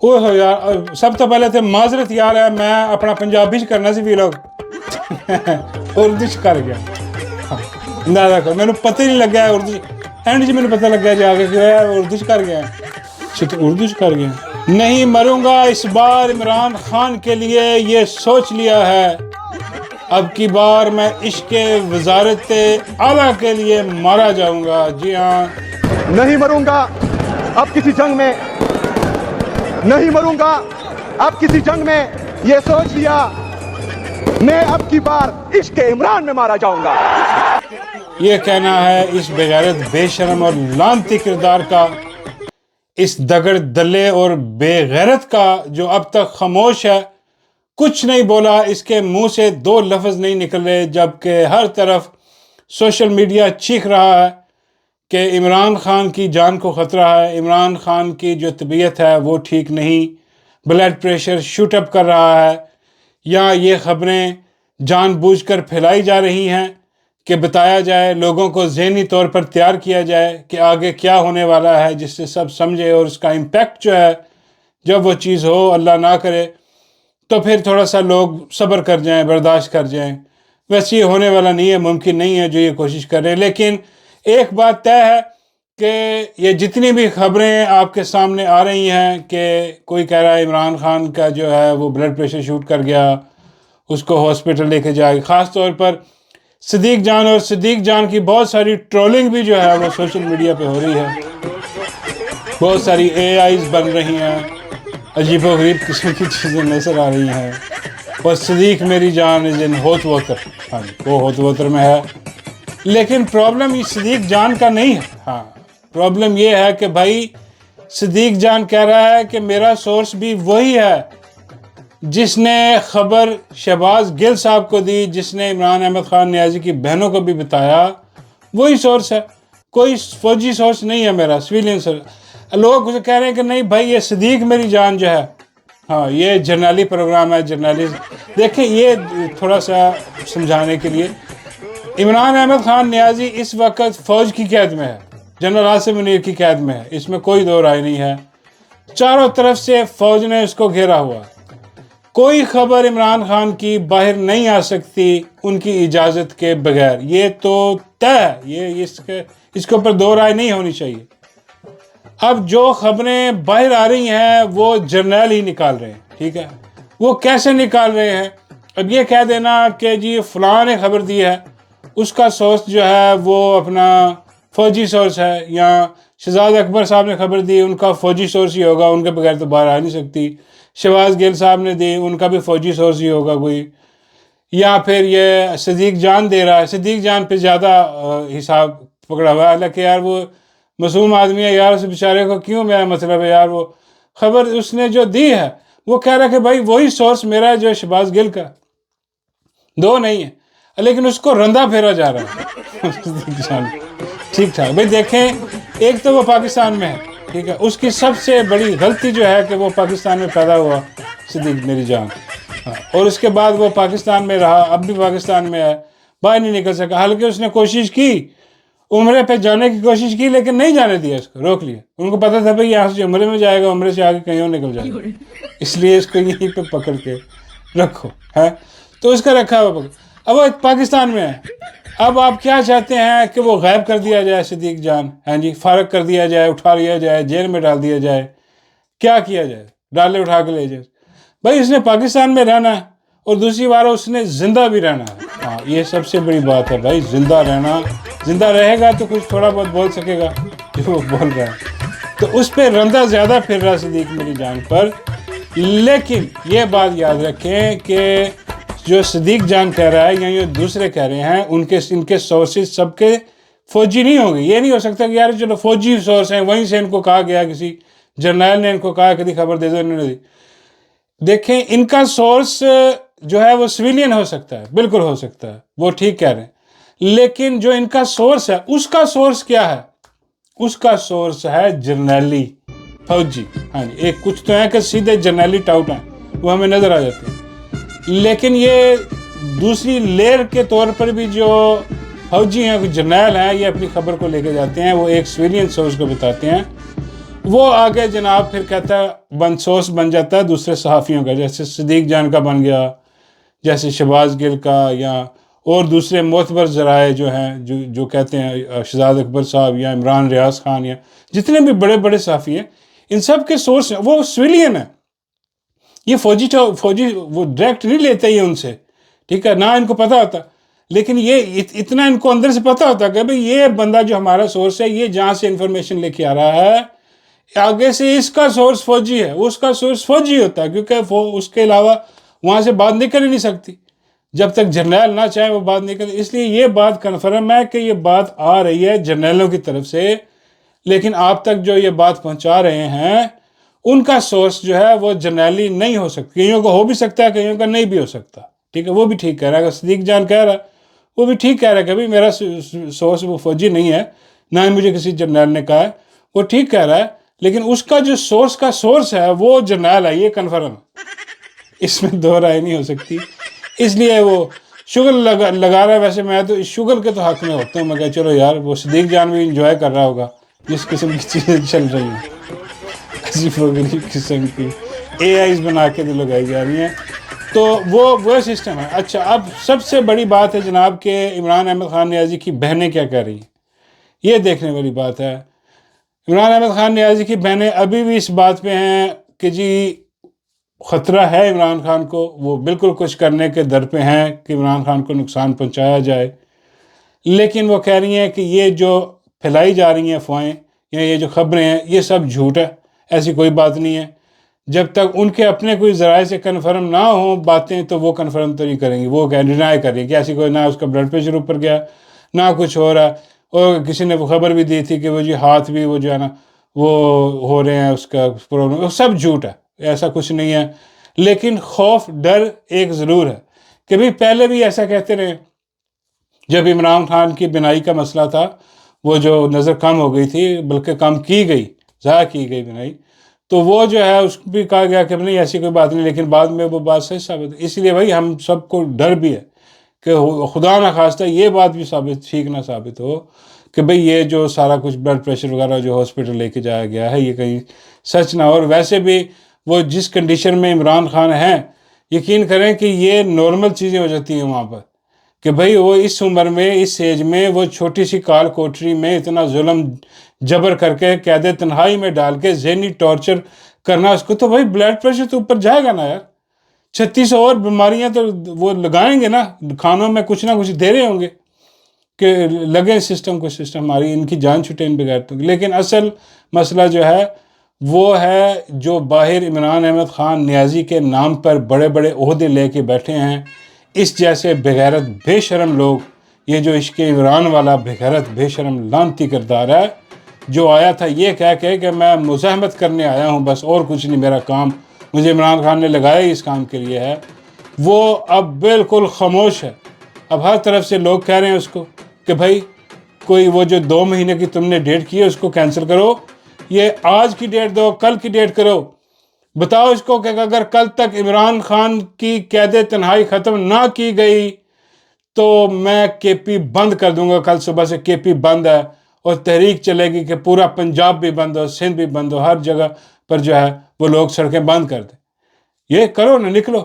وہ یار سب تو پہلے تو معذرت یار ہے، میں اپنا پنجابی کرنا سی ویلاگ اردو کر گیا، اندازہ کرو میرے پتہ ہی نہیں لگا ہے اردو اینڈ جی، مجھے پتہ لگا جا کے کہ اردو کر گیا، اردو کر گیا۔ نہیں مروں گا اس بار عمران خان کے لیے یہ سوچ لیا ہے، اب کی بار میں عشق وزارت اعلیٰ کے لیے مارا جاؤں گا۔ جی ہاں، نہیں مروں گا اب کسی جنگ میں، نہیں مروں گا اب کسی جنگ میں، یہ سوچ لیا میں اب کی بار عشق عمران میں مارا جاؤں گا۔ یہ کہنا ہے اس بغیرت بے شرم اور لعنتی کردار کا، اس دگڑ دلے اور بے غیرت کا، جو اب تک خاموش ہے، کچھ نہیں بولا، اس کے منہ سے دو لفظ نہیں نکل رہے، جبکہ ہر طرف سوشل میڈیا چیخ رہا ہے کہ عمران خان کی جان کو خطرہ ہے، عمران خان کی جو طبیعت ہے وہ ٹھیک نہیں، بلڈ پریشر شوٹ اپ کر رہا ہے، یا یہ خبریں جان بوجھ کر پھیلائی جا رہی ہیں کہ بتایا جائے، لوگوں کو ذہنی طور پر تیار کیا جائے کہ آگے کیا ہونے والا ہے، جس سے سب سمجھے اور اس کا امپیکٹ جو ہے، جب وہ چیز ہو اللہ نہ کرے تو پھر تھوڑا سا لوگ صبر کر جائیں، برداشت کر جائیں۔ ویسے یہ ہونے والا نہیں ہے، ممکن نہیں ہے جو یہ کوشش کر رہے ہیں، لیکن ایک بات طے ہے کہ یہ جتنی بھی خبریں آپ کے سامنے آ رہی ہیں کہ کوئی کہہ رہا ہے عمران خان کا جو ہے وہ بلڈ پریشر شوٹ کر گیا، اس کو ہاسپٹل لے کے جائے، خاص طور پر صدیق جان، اور صدیق جان کی بہت ساری ٹرولنگ بھی جو ہے وہ سوشل میڈیا پہ ہو رہی ہے، بہت ساری اے آئیز بن رہی ہیں، عجیب و غریب قسم کی چیزیں نظر آ رہی ہیں، اور صدیق میری جان از ان ہوت ووتر، ہاں وہ ہوت ووتر میں ہے، لیکن پرابلم یہ صدیق جان کا نہیں ہے، ہاں پرابلم یہ ہے کہ بھائی صدیق جان کہہ رہا ہے کہ میرا سورس بھی وہی ہے جس نے خبر شہباز گل صاحب کو دی، جس نے عمران احمد خان نیازی کی بہنوں کو بھی بتایا، وہی سورس ہے، کوئی فوجی سورس نہیں ہے میرا، سویلین سورس۔ لوگ کہہ رہے ہیں کہ نہیں بھائی یہ صدیق میری جان جو ہے، ہاں یہ جرنیلی پروگرام ہے، جرنلسٹ۔ دیکھیں یہ تھوڑا سا سمجھانے کے لیے، عمران احمد خان نیازی اس وقت فوج کی قید میں ہے، جنرل عاصم منیر کی قید میں ہے، اس میں کوئی دو رائے نہیں ہے، چاروں طرف سے فوج نے اس کو گھیرا ہوا، کوئی خبر عمران خان کی باہر نہیں آ سکتی ان کی اجازت کے بغیر، یہ تو طے ہے، یہ اس کے اوپر دو رائے نہیں ہونی چاہیے۔ اب جو خبریں باہر آ رہی ہیں وہ جرنیل ہی نکال رہے ہیں، ٹھیک ہے، وہ کیسے نکال رہے ہیں؟ اب یہ کہہ دینا کہ جی فلاں نے خبر دی ہے، اس کا سورس جو ہے وہ اپنا فوجی سورس ہے، یا شہزاد اکبر صاحب نے خبر دی، ان کا فوجی سورس ہی ہوگا، ان کے بغیر تو باہر آ نہیں سکتی، شہباز گل صاحب نے دی، ان کا بھی فوجی سورس ہی ہوگا کوئی، یا پھر یہ صدیق جان دے رہا ہے، صدیق جان پہ زیادہ حساب پکڑا ہوا ہے، حالانکہ یار وہ معصوم آدمی ہے یار، اس بیچارے کو کیوں میرا مطلب ہے یار، وہ خبر اس نے جو دی ہے وہ کہہ رہا ہے کہ بھائی وہی سورس میرا ہے جو شہباز گل کا، دو نہیں ہے، لیکن اس کو رندہ پھیرا جا رہا ہے ٹھیک ٹھاک۔ بھائی دیکھیں، ایک تو وہ پاکستان میں ہے، ٹھیک ہے، اس کی سب سے بڑی غلطی جو ہے کہ وہ پاکستان میں پیدا ہوا صدیق میری جان، اور اس کے بعد وہ پاکستان میں رہا، اب بھی پاکستان میں ہے، باہر نہیں نکل سکا، حالانکہ اس نے کوشش کی، عمرے پہ جانے کی کوشش کی، لیکن نہیں جانے دیا، اس کو روک لیا، ان کو پتا تھا بھائی یہاں سے عمرے میں جائے گا، عمرے سے آگے کہیں اور نکل جائے گا، اس لیے اس کو یہیں پہ پکڑ کے رکھو ہے، تو اس کا رکھا ہوا پکڑ، اب وہ پاکستان میں ہے۔ اب آپ کیا چاہتے ہیں کہ وہ غائب کر دیا جائے صدیق جان، ہاں جی، فارغ کر دیا جائے، اٹھا لیا جائے، جیل میں ڈال دیا جائے، کیا کیا جائے؟ ڈالے اٹھا کے لے جائے؟ بھائی اس نے پاکستان میں رہنا ہے، اور دوسری بار اس نے زندہ بھی رہنا ہے، ہاں یہ سب سے بڑی بات ہے بھائی، زندہ رہنا، زندہ رہے گا تو کچھ تھوڑا بہت بول سکے گا جو وہ بول رہا ہے، تو اس پہ رندہ زیادہ پھر رہا صدیق میری جان پر۔ لیکن یہ بات یاد رکھیں کہ جو صدیق جان کہہ رہا ہے یا یہ دوسرے کہہ رہے ہیں، ان کے سورسز سب کے فوجی نہیں ہوں گے، یہ نہیں ہو سکتا کہ یار چلو فوجی سورس ہیں، وہیں سے ان کو کہا گیا، کسی جرنیل نے ان کو کہا کہ خبر دے دو، انہوں نے دی۔ دیکھیں ان کا سورس جو ہے وہ سویلین ہو سکتا ہے، بالکل ہو سکتا ہے، وہ ٹھیک کہہ رہے ہیں، لیکن جو ان کا سورس ہے، اس کا سورس کیا ہے؟ اس کا سورس ہے جرنیلی، فوجی، ہاں جی، ایک کچھ تو ہے کہ سیدھے جرنیلی ٹاؤٹ ہیں، وہ ہمیں نظر آ جاتے ہیں، لیکن یہ دوسری لیئر کے طور پر بھی جو فوجی ہیں، جرنیل ہیں، یہ اپنی خبر کو لے کے جاتے ہیں، وہ ایک سویلین سورس کو بتاتے ہیں، وہ آگے جناب پھر کہتا ہے سورس بن جاتا ہے دوسرے صحافیوں کا، جیسے صدیق جان کا بن گیا، جیسے شہباز گل کا، یا اور دوسرے معتبر ذرائع جو ہیں جو کہتے ہیں شہزاد اکبر صاحب یا عمران ریاض خان یا جتنے بھی بڑے بڑے صحافی ہیں، ان سب کے سورس ہیں، وہ سویلین ہیں، یہ فوجی وہ ڈائریکٹ نہیں لیتے ہی ان سے، ٹھیک ہے، نہ ان کو پتہ ہوتا، لیکن یہ اتنا ان کو اندر سے پتہ ہوتا کہ بھئی یہ بندہ جو ہمارا سورس ہے، یہ جہاں سے انفارمیشن لے کے آ رہا ہے آگے سے اس کا سورس فوجی ہے، اس کا سورس فوجی ہوتا ہے، کیونکہ اس کے علاوہ وہاں سے بات نکل ہی نہیں سکتی جب تک جرنیل نہ چاہے وہ بات نکل، اس لیے یہ بات کنفرم ہے کہ یہ بات آ رہی ہے جرنیلوں کی طرف سے، لیکن آپ تک جو یہ بات پہنچا رہے ہیں ان کا سورس جو ہے وہ جرنیلی نہیں ہو سکتا، کئیوں کا ہو بھی سکتا ہے، کئیوں کا نہیں بھی ہو سکتا، ٹھیک ہے، وہ بھی ٹھیک کہہ رہا ہے، اگر صدیق جان کہہ رہا ہے وہ بھی ٹھیک کہہ رہا ہے کہ بھئی میرا سورس وہ فوجی نہیں ہے، نہ ہی مجھے کسی جرنیل نے کہا ہے، وہ ٹھیک کہہ رہا ہے، لیکن اس کا جو سورس کا سورس ہے وہ جرنیل ہے، یہ کنفرم ہے، اس میں دو رائے نہیں ہو سکتی، اس لیے وہ شغل لگا رہا ہے۔ ویسے میں تو اس شغل کے تو حق میں ہوتا ہوں، میں کہا چلو یار وہ صدیق جان بھی انجوائے کر رہا ہوگا جس قسم کی چیزیں چل رہی ہیں، عجیب و غریب قسم کی اے آئیز بنا کے جو لگائی جا رہی ہیں، تو وہ سسٹم ہے۔ اچھا، اب سب سے بڑی بات ہے جناب کہ عمران احمد خان نیازی کی بہنیں کیا کہہ رہی ہیں، یہ دیکھنے والی بات ہے۔ عمران احمد خان نیازی کی بہنیں ابھی بھی اس بات پہ ہیں کہ جی خطرہ ہے عمران خان کو، وہ بالکل کچھ کرنے کے در پہ ہیں کہ عمران خان کو نقصان پہنچایا جائے، لیکن وہ کہہ رہی ہیں کہ یہ جو پھیلائی جا رہی ہیں افواہیں یا یہ جو خبریں ہیں یہ سب جھوٹ ہے، ایسی کوئی بات نہیں ہے، جب تک ان کے اپنے کوئی ذرائع سے کنفرم نہ ہوں باتیں تو وہ کنفرم تو نہیں کریں گی، وہ ڈینائی کر رہی ہے کہ ایسی کوئی، نہ اس کا بلڈ پریشر اوپر گیا، نہ کچھ ہو رہا، اور کسی نے وہ خبر بھی دی تھی کہ وہ جی ہاتھ بھی وہ جو ہے نا وہ ہو رہے ہیں، اس کا پرابلم، وہ سب جھوٹ ہے، ایسا کچھ نہیں ہے، لیکن خوف ڈر ایک ضرور ہے کہ بھئی پہلے بھی ایسا کہتے رہے، جب عمران خان کی بینائی کا مسئلہ تھا، وہ جو نظر کم ہو گئی تھی بلکہ کم کی گئی، ضائع کی گئی بینائی، تو وہ جو ہے اس کو بھی کہا گیا کہ نہیں ایسی کوئی بات نہیں، لیکن بعد میں وہ بات صحیح ثابت ہے، اس لیے بھائی ہم سب کو ڈر بھی ہے کہ خدا نہ خواستہ یہ بات بھی ٹھیک نہ ثابت ہو کہ بھئی یہ جو سارا کچھ بلڈ پریشر وغیرہ جو ہاسپٹل لے کے جایا گیا ہے یہ کہیں سچ نہ ہو، اور ویسے بھی وہ جس کنڈیشن میں عمران خان ہیں یقین کریں کہ یہ نارمل چیزیں ہو جاتی ہیں وہاں پر، کہ بھئی وہ اس عمر میں اس ایج میں وہ چھوٹی سی کال کوٹری میں اتنا ظلم جبر کر کے قید تنہائی میں ڈال کے ذہنی ٹارچر کرنا، اس کو تو بھئی بلڈ پریشر تو اوپر جائے گا نا یار، 36 اور بیماریاں تو وہ لگائیں گے نا، کھانوں میں کچھ نہ کچھ دے رہے ہوں گے کہ لگے سسٹم کو، سسٹم ہماری ان کی جان چھٹے ان بغیر تو، لیکن اصل مسئلہ جو ہے وہ ہے جو باہر عمران احمد خان نیازی کے نام پر بڑے بڑے عہدے لے کے بیٹھے ہیں، اس جیسے بغیرت بے شرم لوگ، یہ جو عشق عمران والا بغیرت بے شرم لعنتی کردار ہے، جو آیا تھا یہ کہہ کے کہ میں مزاحمت کرنے آیا ہوں بس اور کچھ نہیں، میرا کام مجھے عمران خان نے لگایا ہی اس کام کے لیے ہے، وہ اب بالکل خاموش ہے۔ اب ہر طرف سے لوگ کہہ رہے ہیں اس کو کہ بھائی کوئی وہ جو 2 مہینے کی تم نے ڈیٹ کی ہے اس کو کینسل کرو، یہ آج کی ڈیٹ دو، کل کی ڈیٹ کرو، بتاؤ اس کو کہ اگر کل تک عمران خان کی قید تنہائی ختم نہ کی گئی تو میں کے پی بند کر دوں گا، کل صبح سے کے پی بند ہے، اور تحریک چلے گی کہ پورا پنجاب بھی بند ہو، سندھ بھی بند ہو، ہر جگہ پر جو ہے وہ لوگ سڑکیں بند کر دیں، یہ کرو نا، نکلو،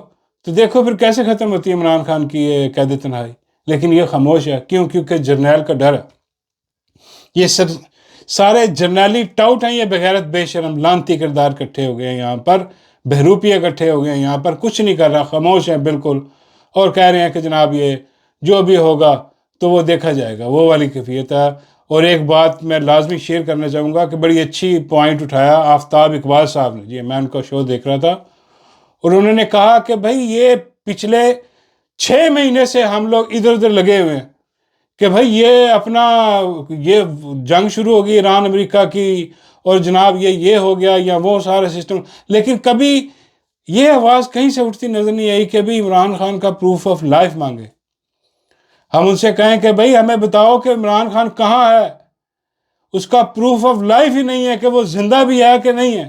تو دیکھو پھر کیسے ختم ہوتی ہے عمران خان کی یہ قید تنہائی، لیکن یہ خاموش ہے، کیونکہ جرنیل کا ڈر ہے، یہ سب سارے جرنیلی ٹاؤٹ ہیں، یہ بغیرت بے شرم لعنتی کردار اکٹھے ہو گئے ہیں یہاں پر، بہروپیے اکٹھے ہو گئے ہیں یہاں پر، کچھ نہیں کر رہا، خاموش ہیں بالکل، اور کہہ رہے ہیں کہ جناب یہ جو بھی ہوگا تو وہ دیکھا جائے گا، وہ والی کیفیت ہے۔ اور ایک بات میں لازمی شیئر کرنا چاہوں گا کہ بڑی اچھی پوائنٹ اٹھایا آفتاب اقبال صاحب نے، جی میں ان کا شو دیکھ رہا تھا، اور انہوں نے کہا کہ بھائی یہ پچھلے 6 مہینے سے ہم لوگ ادھر ادھر لگے ہوئے ہیں کہ بھائی یہ اپنا یہ جنگ شروع ہوگی ایران امریکہ کی، اور جناب یہ ہو گیا یا وہ سارا سسٹم، لیکن کبھی یہ آواز کہیں سے اٹھتی نظر نہیں آئی کہ بھئی عمران خان کا پروف آف لائف مانگے، ہم ان سے کہیں کہ بھئی ہمیں بتاؤ کہ عمران خان کہاں ہے، اس کا پروف آف لائف ہی نہیں ہے کہ وہ زندہ بھی ہے کہ نہیں ہے،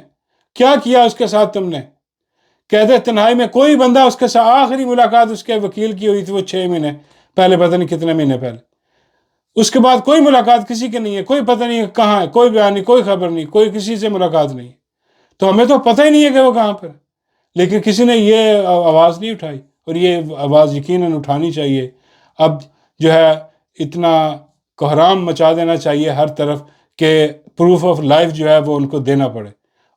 کیا کیا اس کے ساتھ تم نے، قید تنہائی میں کوئی بندہ اس کے ساتھ آخری ملاقات اس کے وکیل کی ہوئی تھی وہ 6 مہینے پہلے، پتہ نہیں کتنے مہینے پہلے، اس کے بعد کوئی ملاقات کسی کی نہیں ہے، کوئی پتہ نہیں ہے کہاں ہے، کوئی بیان نہیں، کوئی خبر نہیں، کوئی کسی سے ملاقات نہیں، تو ہمیں تو پتہ ہی نہیں ہے کہ وہ کہاں پر ہے۔ لیکن کسی نے یہ آواز نہیں اٹھائی، اور یہ آواز یقیناً اٹھانی چاہیے۔ اب جو ہے اتنا کوہرام مچا دینا چاہیے ہر طرف کہ پروف آف لائف جو ہے وہ ان کو دینا پڑے۔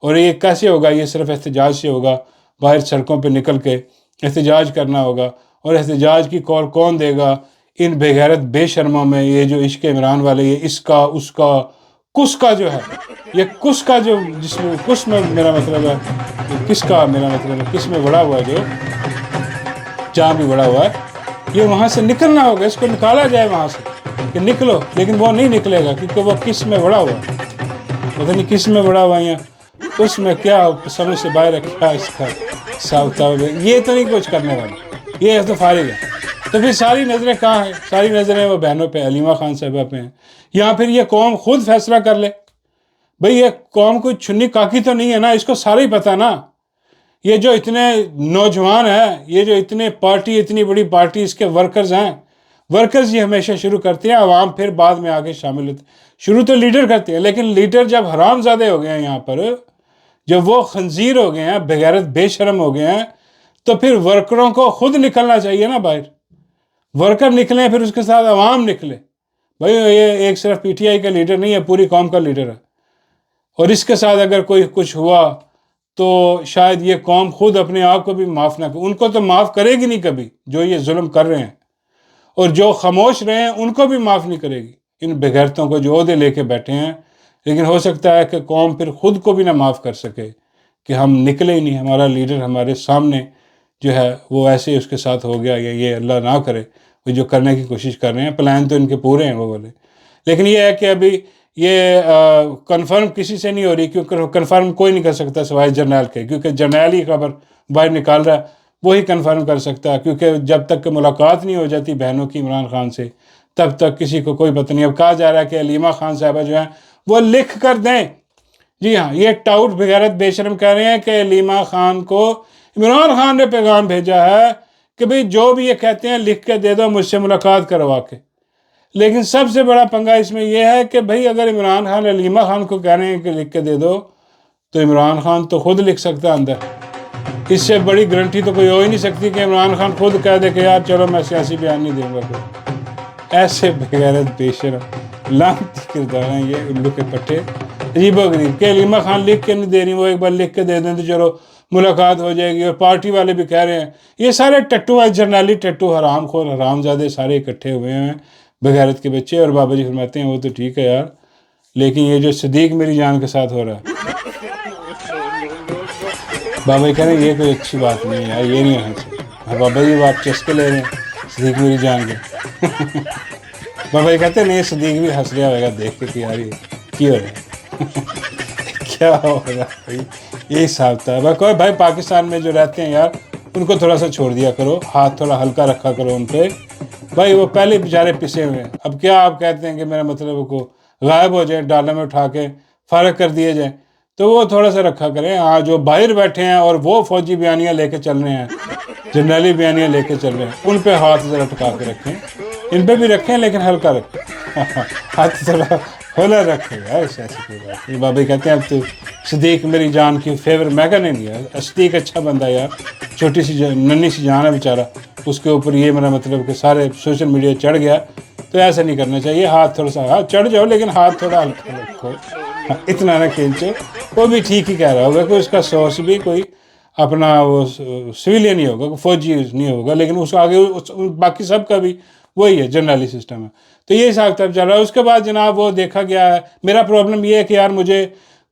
اور یہ کیسے ہوگا؟ یہ صرف احتجاج سے ہوگا، باہر سڑکوں پہ نکل کے احتجاج کرنا ہوگا۔ اور احتجاج کی کال کون دے گا؟ ان بے غیرت بے شرموں میں، یہ جو عشق عمران والے، یہ اس کا اس کا کس کا جو ہے، یہ کس کا جو جس میں کس میں میرا مطلب ہے کس کا، میرا مطلب ہے کس میں بڑا ہوا ہے، جو جہاں بھی بڑا ہوا ہے، یہ وہاں سے نکلنا ہوگا، اس کو نکالا جائے وہاں سے کہ نکلو، لیکن وہ نہیں نکلے گا کیونکہ وہ کس میں بڑا ہوا ہے، پتہ نہیں کس میں بڑا ہوا ہے، اس میں کیا سمجھ سے باہر ہے، کیا اس کا ساوتا ہو گیا، یہ تو نہیں کچھ کرنے والا، یہ تو فارغ ہے۔ تو پھر ساری نظریں کہاں ہیں؟ ساری نظریں وہ بہنوں پہ، علیمہ خان صاحبہ پہ ہیں، یا پھر یہ قوم خود فیصلہ کر لے۔ بھئی یہ قوم کوئی چھنی کاکی تو نہیں ہے نا، اس کو سارا ہی پتہ نا۔ یہ جو اتنے نوجوان ہیں، یہ جو اتنی بڑی پارٹی اس کے ورکرز ہیں، ورکرز یہ ہمیشہ شروع کرتے ہیں، عوام پھر بعد میں آگے شامل ہوتے ہیں۔ شروع تو لیڈر کرتے ہیں، لیکن لیڈر جب حرام زادے ہو گئے ہیں یہاں پر، جب وہ خنزیر ہو گئے ہیں، بغیرت بے شرم ہو گئے ہیں، تو پھر ورکروں کو خود نکلنا چاہیے نا باہر۔ ورکر نکلیں، پھر اس کے ساتھ عوام نکلے۔ بھئی یہ ایک صرف پی ٹی آئی کا لیڈر نہیں ہے، پوری قوم کا لیڈر ہے، اور اس کے ساتھ اگر کوئی کچھ ہوا تو شاید یہ قوم خود اپنے آپ کو بھی معاف نہ کرے، ان کو تو معاف کرے گی نہیں کبھی، جو یہ ظلم کر رہے ہیں، اور جو خاموش رہے ہیں ان کو بھی معاف نہیں کرے گی، ان بغیرتوں کو جو عہدے لے کے بیٹھے ہیں۔ لیکن ہو سکتا ہے کہ قوم پھر خود کو بھی نہ معاف کر سکے کہ ہم نکلے ہی نہیں، ہمارا لیڈر ہمارے سامنے جو ہے وہ ایسے اس کے ساتھ ہو گیا، یا یہ اللہ نہ کرے وہ جو کرنے کی کوشش کر رہے ہیں، پلان تو ان کے پورے ہیں وہ والے۔ لیکن یہ ہے کہ ابھی یہ کنفرم کسی سے نہیں ہو رہی، کیونکہ کنفرم کوئی نہیں کر سکتا سوائے جرنیل کے، کیونکہ جرنیل ہی خبر باہر نکال رہا ہے، وہی کنفرم کر سکتا ہے، کیونکہ جب تک کہ ملاقات نہیں ہو جاتی بہنوں کی عمران خان سے، تب تک کسی کو کوئی پتہ نہیں۔ اب کہا جا رہا ہے کہ علیمہ خان صاحبہ جو ہیں وہ لکھ کر دیں۔ جی ہاں، یہ ٹاؤٹ بغیرت بے شرم کہہ رہے ہیں کہ علیمہ خان کو عمران خان نے پیغام بھیجا ہے کہ بھئی جو بھی یہ کہتے ہیں لکھ کے دے دو مجھ سے ملاقات کروا کے۔ لیکن سب سے بڑا پنگا اس میں یہ ہے کہ بھئی اگر عمران خان علیمہ خان کو کہہ رہے ہیں کہ لکھ کے دے دو، تو عمران خان تو خود لکھ سکتا ہے اندر۔ اس سے بڑی گارنٹی تو کوئی ہو ہی نہیں سکتی کہ عمران خان خود کہہ دے کہ یار چلو میں سیاسی بیان نہیں دوں گا کوئی۔ ایسے بغیرت بے شرم لعنتی کردار ہیں یہ الو کے پٹھے، عجیب و غریب، کہ علیمہ خان لکھ کے نہیں دے رہی، وہ ایک بار لکھ کے دے دیں تو چلو ملاقات ہو جائے گی۔ اور پارٹی والے بھی کہہ رہے ہیں، یہ سارے ٹٹو ہیں، جرنیلی ٹٹو، حرام خور حرام زادے سارے اکٹھے ہوئے ہیں، بغیرت کے بچے۔ اور بابا جی فرماتے ہیں وہ تو ٹھیک ہے یار، لیکن یہ جو صدیق میری جان کے ساتھ ہو رہا ہے، بابا جی کہہ رہے ہیں یہ کوئی اچھی بات نہیں ہے یار، یہ نہیں ہونا چاہیے۔ بابا جی وہ آپ چسکے لے رہے ہیں صدیق میری جان کے۔ بابا جی کہتے ہیں نہیں، صدیق بھی ہنس رہا ہوئے گا دیکھ کے کہ یار یہ کی ہو رہا ہے، کیا ہو رہا ہے بھائی، یہی حساب تھا۔ بھائی پاکستان میں جو رہتے ہیں یار ان کو تھوڑا سا چھوڑ دیا کرو، ہاتھ تھوڑا ہلکا رکھا کرو ان پہ۔ بھائی وہ پہلے بیچارے پسے ہوئے ہیں، اب کیا آپ کہتے ہیں کہ میرا مطلب کو غائب ہو جائیں، ڈالر میں اٹھا کے فارغ کر دیے جائیں، تو وہ تھوڑا سا رکھا کریں۔ ہاں جو باہر بیٹھے ہیں اور وہ فوجی بیانیاں لے کے چل رہے ہیں، جنرلی بیانیاں لے کے چل رہے ہیں، ان پہ ہاتھ ذرا ٹکا کے رکھیں، ان پہ بھی رکھیں لیکن ہلکا رکھیں، ہاتھ تھوڑا کھولا رکھے گا، ایسے کوئی بات نہیں۔ بابا کہتے ہیں اب تو صدیق میری جان کی فیور، میں کہنے نہیں ہے، صدیق اچھا بندہ یار، چھوٹی سی ننھی سی جان ہے بیچارہ، اس کے اوپر یہ میرا مطلب کہ سارے سوشل میڈیا چڑھ گیا، تو ایسا نہیں کرنا چاہیے، ہاتھ تھوڑا سا، ہاں چڑھ جاؤ لیکن ہاتھ تھوڑا ہلکا رکھو، اتنا نہ کھینچو۔ وہ بھی ٹھیک ہی کہہ رہا ہوگا کہ اس کا سورس بھی کوئی اپنا وہ سویلین ہی ہوگا، فوجی نہیں ہوگا، لیکن اس آگے باقی سب کا بھی وہی ہے، جنرلی سسٹم ہے۔ تو یہ حساب کتاب چل رہا ہے۔ اس کے بعد جناب وہ دیکھا گیا ہے، میرا پرابلم یہ ہے کہ یار مجھے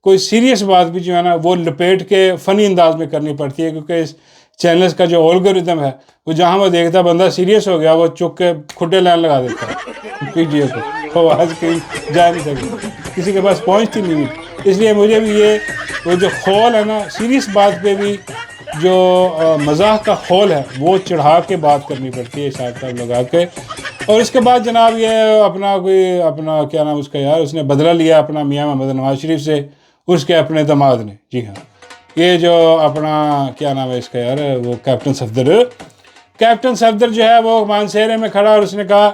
کوئی سیریس بات بھی جو ہے نا وہ لپیٹ کے فنی انداز میں کرنی پڑتی ہے، کیونکہ اس چینلز کا جو الگورتھم ہے وہ جہاں وہ دیکھتا بندہ سیریس ہو گیا وہ چک کے کھٹے لائن لگا دیتا ہے پی ٹی اے کو، آواز کہیں جا نہیں سکتی، کسی کے پاس پہنچتی نہیں ہوئی۔ اس لیے مجھے بھی یہ وہ جو خول ہے نا، سیریس بات پہ بھی جو مزاح کا خول ہے وہ چڑھا کے بات کرنی پڑتی ہے، حساب کتاب لگا کے۔ اور اس کے بعد جناب یہ اپنا کیا نام اس کا یار، اس نے بدلہ لیا اپنا میاں محمد نواز شریف سے، اس کے اپنے داماد نے۔ جی ہاں، یہ جو اپنا کیا نام ہے اس کا یار، وہ کیپٹن صفدر جو ہے وہ مانسہرے میں کھڑا، اور اس نے کہا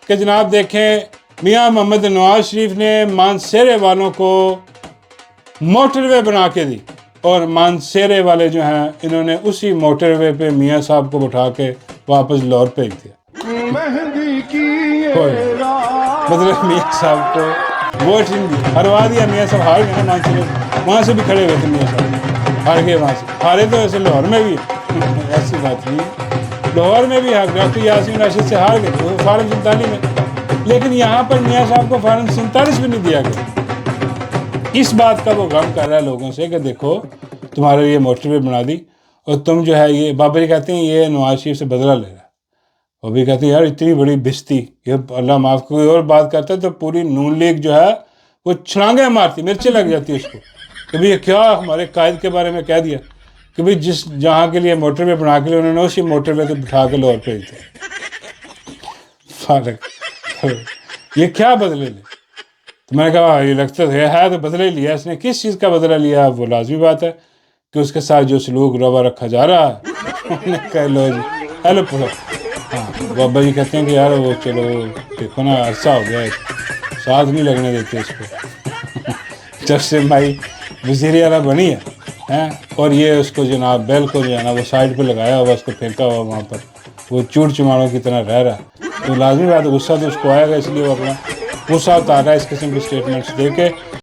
کہ جناب دیکھیں میاں محمد نواز شریف نے مانسیرے والوں کو موٹر وے بنا کے دی اور مانسیرے والے جو ہیں انہوں نے اسی موٹر وے پہ میاں صاحب کو بٹھا کے واپس لاہور بھیج دیا. مطلب میاں صاحب کو ووٹ ہروا دیا. میاں صاحب ہار گئے نا مانسیرے سے, وہاں سے بھی کھڑے ہوئے تھے میاں صاحب, ہار گئے وہاں سے. ہارے تو ایسے لاہور میں بھی ایسی بات نہیں ہے, لاہور میں بھی ڈاکٹر یاسین راشد سے ہار گئے تھے فارم 47 میں, لیکن یہاں پر میاں صاحب کو فارم 47 بھی نہیں دیا گیا. اس بات کا وہ غم کر رہا ہے لوگوں سے کہ دیکھو تمہارے لیے موٹر وے بنا دی اور تم جو ہے یہ بابری کہتے ہیں یہ نواز شریف سے بدلہ لے رہا ہے. وہ بھی کہتے ہیں یار اتنی بڑی بستی, یہ اللہ معاف کوئی اور بات کرتا ہے تو پوری نون لیگ جو ہے وہ چھلانگیں مارتی, مرچیں لگ جاتی اس کو کہ بھئی یہ کیا ہمارے قائد کے بارے میں کہہ دیا کہ بھئی جس جہاں کے لیے موٹر وے بنا کے لیے انہوں نے اسی موٹر وے سے بٹھا کے لاہور بھیج دیا. فارغ یہ کیا بدلے لے؟ تو میں نے کہا یہ لگتا ہے تو بدلے لیا اس نے. کس چیز کا بدلہ لیا؟ وہ لازمی بات ہے کہ اس کے ساتھ جو سلوک روا رکھا جا رہا ہے. انہوں نے کہا لو جی ہیلو پڑھو. ہاں بابا جی کہتے ہیں کہ یار وہ چلو دیکھو نا عرصہ ہو گیا ساتھ نہیں لگنے دیتے اس کو جب سے مائی وزیر اعلیٰ بنی ہے اور یہ اس کو جناب بیل کو جو ہے نا وہ سائڈ پہ لگایا ہوا, اس کو پھینکا ہوا وہاں پر, وہ چوڑ چماڑوں کی طرح رہ رہا ہے. تو لازمی بات ہے غصہ تو اس کو آئے گا, اس لیے وہ اپنا غصہ اتار رہا ہے اس قسم کی اسٹیٹمنٹس دے کے.